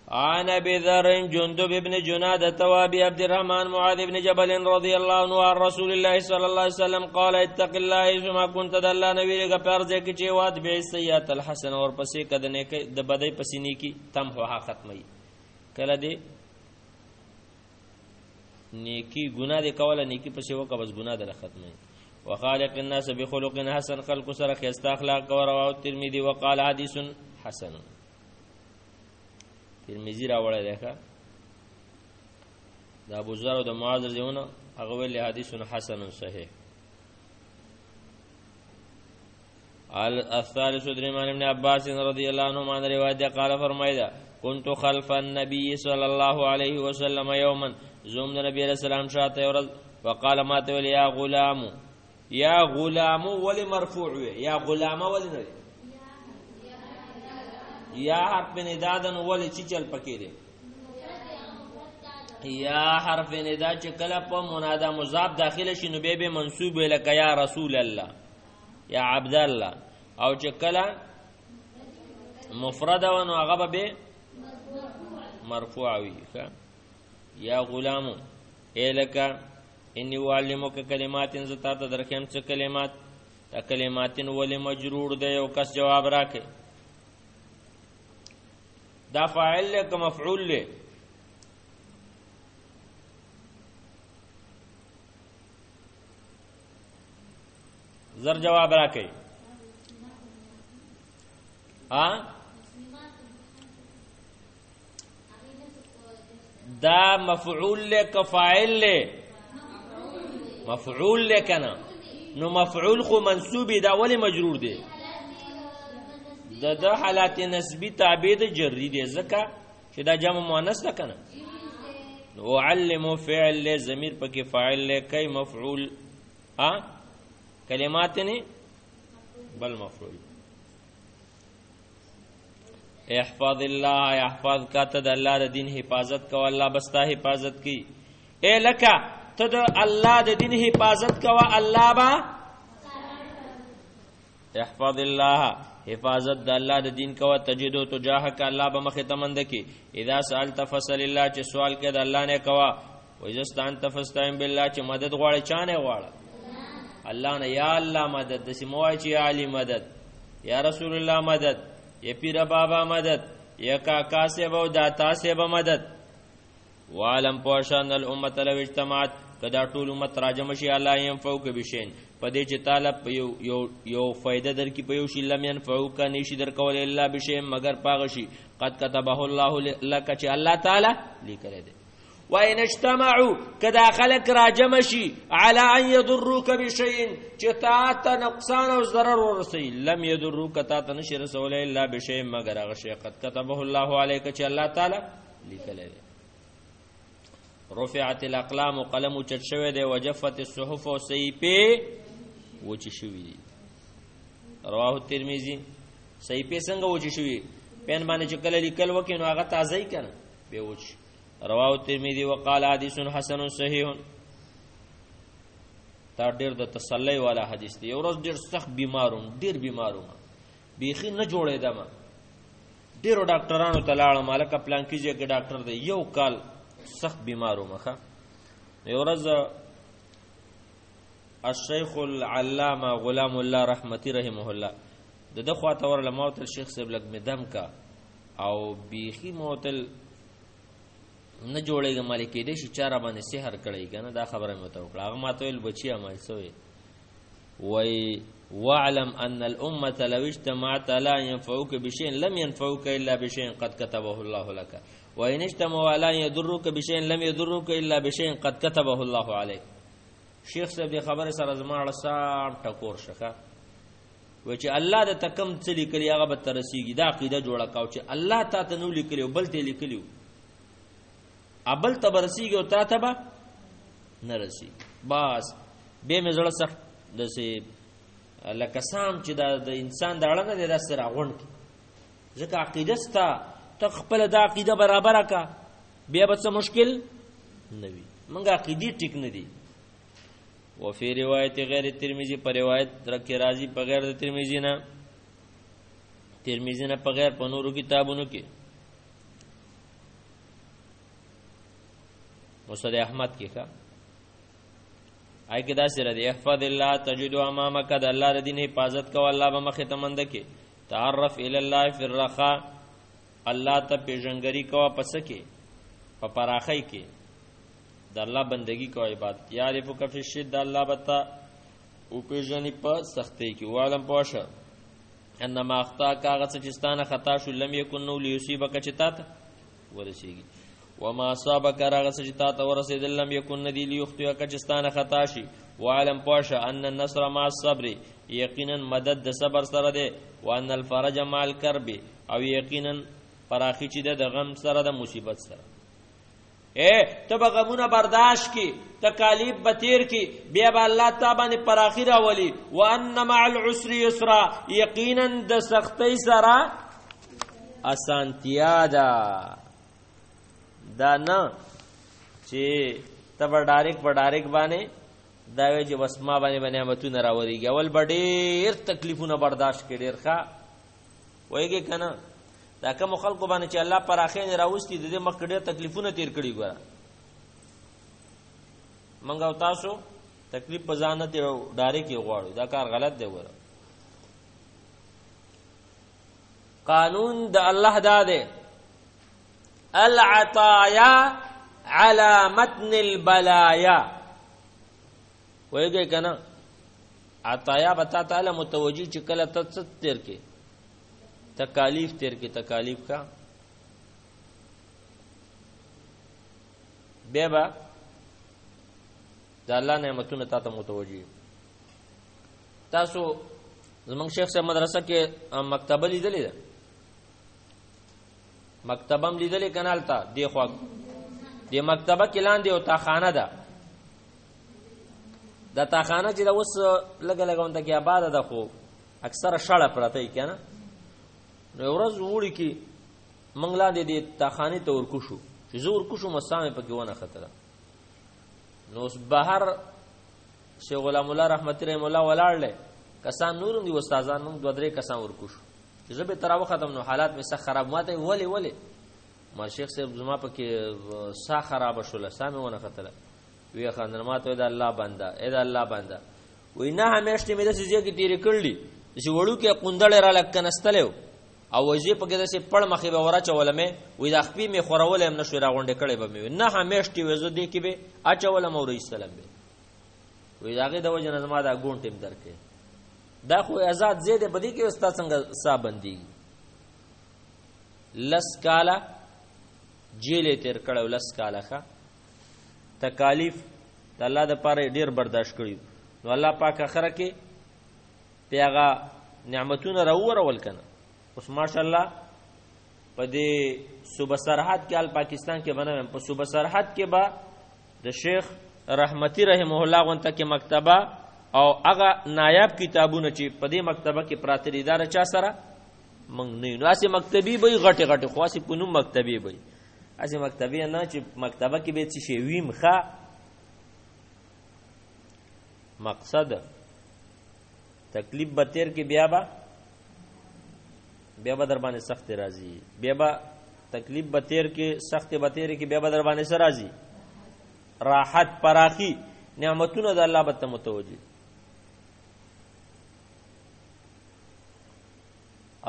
عن ابي ذر جندب بن جنادة وابي عبد الرحمن معاذ بن جبل رضي الله عنه عن رسول الله صلى الله عليه وسلم قال اتق الله ثم كنت دلا نبی کا پیار دے کہ واد بی سیئات الحسن اور پسې کدنے کې د بدی پسینی کی تم هو ختمي کله دی نیکی گناہ دی کوله نیکی پسې وکړه بس گناہ در ختمي وخالق الناس بخلق حسن خلق سره خسته اخلاق او رواه الترمذي وقال حديث حسن ترمذی راوړی دی ښه د ابو ذر او د معاذ رضیونه هغه ویلي حدیث حسن صحیح. الثالث درمان ابن عباس رضی الله عنهما عن روایت قال فرمایدا كنت خلف النبي صلى الله عليه وسلم يوما زوم نبی علیہ السلام شاته ورځ وقال ما تولي يا غلام يا غلام ولي مرفوع يا غلام ولي یا حرف ندادن ولی چی چل پکی دی یا حرف ندا چې کله په منادا مضاف داخله شي نو به منصوب لک یا رسول الله یا عبد الله او چې کله مفرد و نو هغه به مرفوع وي یا غلام الک انی علمک کلمات زتا ته درکم څه کلمات تا کلمات ول مجرور دی او کس جواب راکې دا فاعل له که مفعول له زر جواب راکې دا مفعول له که فاعل له مفعول له کنه نو مفعول خو منصوب دا ولی مجرور دی د حالات نسبی تعبید جری دی زکه چې دا جمع مؤنث ده کنه نو علم فعل له ضمیر پکې فاعل له کای مفعول کلمات نه بل مفعول. احفظ الله يحفظ کا تد الله د دین حفاظت کو الله بستا حفاظت کی اے لکا تد الله د دین حفاظت کو الله با احفظ الله حفاظت د الله د دین کو تجدو تجاهک الله به مخ تمند کی اذا سالت فصل الله چې سوال کې د الله نه کوا و اذا استعنت فاستعن بالله چې مدد غواړي چانه غواړي الله نه یا الله مدد د سموای چې علی مدد یا رسول الله مدد یا پیر بابا مدد یا کاکا سے بو داتا سے به مدد وعلم پوشان الامه لو اجتماعت کدا ټول امت راجم شي الله ينفوک بشین پدې چې طالب یو فائدہ در کی پيو شي لم ينفوک نشي در کول الا بشین مگر پاغ شي قد كتبه الله لك چې الله تعالی لیکل دي وان اجتمعوا کدا خلق راجم شي على ان يضروك بشيء چې تا ته نقصان او ضرر ورسي لم يضروك تا ته نشي رسول الا بشيء مگر هغه شي قد كتبه الله عليك چې الله تعالی لیکل دي. رفعت الاقلام قلم چت شوی دی وجفت الصحف او صحیفه وچ شوی دی. رواه الترمذی صحیفه څنګه وچ شوی پین باندې چې کله لیکل وکینو هغه تازه ای کنه به وچ. رواه الترمذی وقال حدیث حسن صحیح. تا ډیر د تسلی والا حدیث دی. ورځ ډیر سخت بیماروم بیخي نه جوړېدم ډیرو ډاکټرانو ته لاړم مالک پلان کیږي کې ډاکټر دی یو کال سخت بیمارو مخه یو ورځ الشیخ العلامه غلام الله رحمتی رحمه الله د خواته ورله موت الشیخ صاحب لګ مدم کا او بیخي موتل نه جوړېږي مالک دې شي چاره باندې سحر کړی کنه دا خبره مې ته وکړه هغه ماته ول بچیا ما سوې وای واعلم ان الامه لو اجتمعت لا ينفعوك بشيء لم ينفعوك الا بشيء قد كتبه الله لك وان اجتمعوا لا يضروك بشيء لم يضروك الا بشيء قد كتبه الله عليك. شیخ صاحب دې خبره سره زما سام ټکور شخه و چې الله د تکم څه لیکلی هغه به ترسیږي دا عقیده جوړه کاو چې الله تا ته نو لیکلی بل ته لیکلی ابل ته برسیږي او تا ته به نه رسی بس به مې زړه سخت دسه لکه سام چې د انسان د اړه نه د سره غونډ ځکه عقیده ستا ته خپل د عقیده برابر کا بیا به څه مشکل نه وي منګه عقیدی ټیک نه دی. وفي روایت غیر ترمذی پر روایت رکه راضی په غیر د ترمذی نه په غیر په نورو کتابونو کې مسند احمد کې ښه آی کې دا سره دی احفظ الله تجد امامک د الله د دین حفاظت کو الله به مخه تمند کې تعرف الی الله فی الرخاء الله ته پیژنګری کو پس کې په پراخی کې د الله بندگی کو عبادت یعرفک فی الشد الله بتا او پیژنې په سختۍ کې وعلم پوښه انما اخطا کاغه چې خطا شو لم یکن نو لیصيبک چتا ته ورسیږي وما اصابك راغه چې تا ته ورسېدل لم یکن ندی لیخطئک چې خطا شي وعلم پوښه ان النصر مع الصبر یقینا مدد د صبر سره ده وان الفرج مع الكرب او یقینا پراخی چې د غم سره د مصیبت سره ته به غمونه برداشت کی تکالیف به تیر کی بیا به الله تعالی باندې پراخی راولي وان مع العسر یسرا یقینا د سختی سره اسانتیا ده دا نه چې ته به ډایرک باندې دا وی چې وسما باندې نعمتونه راوړيږي اول به ډېر تکلیفونه برداشت کړي ډېر ښه وایي کنه دا کوم خلکو باندې چې الله پراخې نه راوستي د دې مخ ډېر تکلیفونه تیر کړي ګوره منګو تاسو تکلیف په ځان ته ډایرک غواړو دا کار غلط دی ګوره قانون د الله دا دی العطايا على متن البلايا وایي کنه عطايا بتا تعالی متوجی چې کله ته تیر کې تکالیف تیر کې تکالیف کا بیا د الله نعمتونه ته متوجی تاسو زمونږ شیخ صاحب مدرسه کې مکتبه لیدلې ده مکتبم لیدلې کنال ته دی خو دی مکتبه کې لاندې او تاخانه ده د تاخانه چې د اوس لګونته کې آباد ده خو اکثره شړه پراته یې کنه نو ورځ وړي کې منګلا دې تاخانه ته ورکوشو چې زور کوشو مسامه پکې ونه خطر نو اوس بهر شیخ غلام الله رحمت الله ولاړل کسان نورم دي استادان موږ دوه درې کسان ورکوشو چې زه به تراو ختم نو حالات مې سخت خراب ماته ولی ما شیخ صاحب زما پکې سا خراب شول سامه ونه خطر وی خاندر ماته د الله بنده اې د الله بنده وی نه همیشته مې د سږي کې تیر کړلی چې وړو کې قندل را لکنستلو او وځي پکې د سي پړ مخې به ورا چول مې وی د خپې مې خورول هم نشو را غونډه کړي به مې نه همیشته وځو دې کې به اچول موري سلام به وی داګه د وجه نظم دا ګون ټیم درکې دا خو آزاد زیاده بدی کې استاد څنګه صابندي لس کالا جیل تیر کړو لس کالا ښه تکالیف د الله د پاره ډیر برداشت کړیو نو الله پاک اخره کې پیغا نعمتونه راوړول کنه اوس ماشاءالله په دې صوبه سرحد کې ال پاکستان کې بنوم په صوبه سرحد کې با د شیخ رحمتی رحمه الله غونته کې مکتبه او هغه نایاب کتابونه چې په دې مکتبه کې پراته دي دا چا سره مونږ نه نو اسې مکتبي به غټه خاصه په نوم مکتبي به اسې مکتبي نه چې مکتبه کې به څه شی ویم ښه مقصد تکلیف به تیر کې بیا به در باندې سخت راځي بیا به تکلیف به تیر کې سخت به تیر کې بیا به در باندې سره راځي راحت پراخي نعمتونه د الله بته متوجي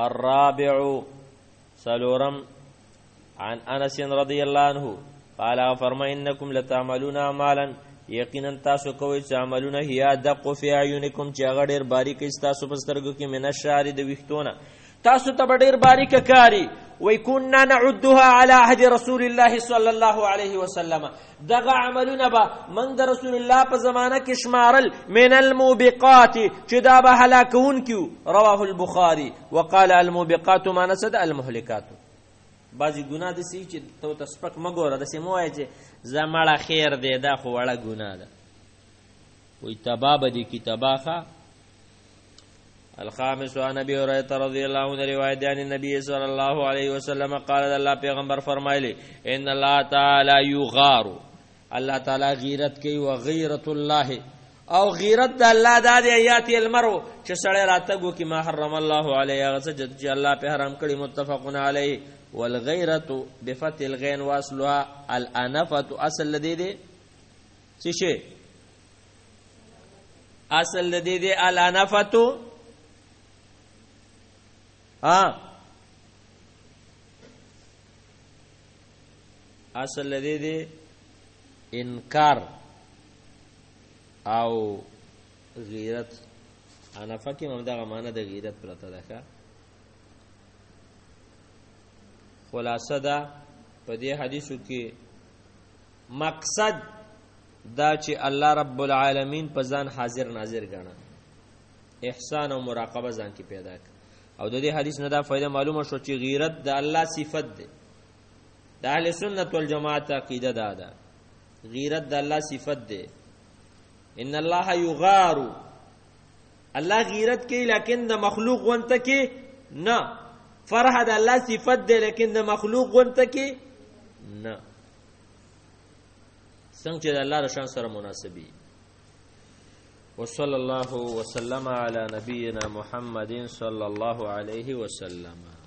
الرابع سلورم عن انس رضي الله عنه قال فرما انكم لتعملون اعمالا یقینا تاسو کوي چې عملونه هيا دق فی اعینکم چې هغه ډیر باریک تاسو په سترګو کې من الشعر د وختونه تاسو ته ډیر باریک کاری ويكنا نعدها على عهد رسول الله صلى الله عليه وسلم دغه عملونه به من د رسول الله په زمانه کې شمارل من الموبقات چې دا به هلاکون کیو رواه البخاري وقال الموبقات ما نسد المهلكات بعضی ګناه د سې چې تو تسپک مګوره د سیموای چې زمړه خیر دی دا خو وړه ګناه ده وي تباب دي کتاباخه الخامس عن ابي هريره رضي الله عنه روایت عن النبي صلى الله عليه وسلم قال الله پیغمبر فرمایلی ان الله تعالی یغار الله تعالی غیرت کوي او غیرت الله او غیرت د الله د آیات المرء چې سړی راتګو کې ما حرم الله علیه غسجد چې الله په حرام کړی متفقون علیه والغیرة بفتح الغین واصلها الانفة اصل لدی دی څه شي اصل لدی دی الانفة اصل لدی دی انکار او غیرت انفه کې هم دغه معنی د غیرت پرته ده. خلاصه ده په دې حدیثو کې مقصد دا چې الله رب العالمین په ځان حاضر ناظر ګڼه، احسان او مراقبه ځان کې پیدا کړه. او د دې حدیث نه دا فائدہ معلومه شو چې غیرت د الله صفت ده. د اهل سنت والجماعت عقیده ده غیرت د الله صفت ده. ان الله یغار، الله غیرت کوي لیکن د مخلوق غونته کې نه. فرح د الله صفت ده لیکن د مخلوق غونته کې نه، څنګه چې د الله رشان سره مناسبي. وصلی الله وسلم علی نبینا محمد صلی الله علیه وسلم.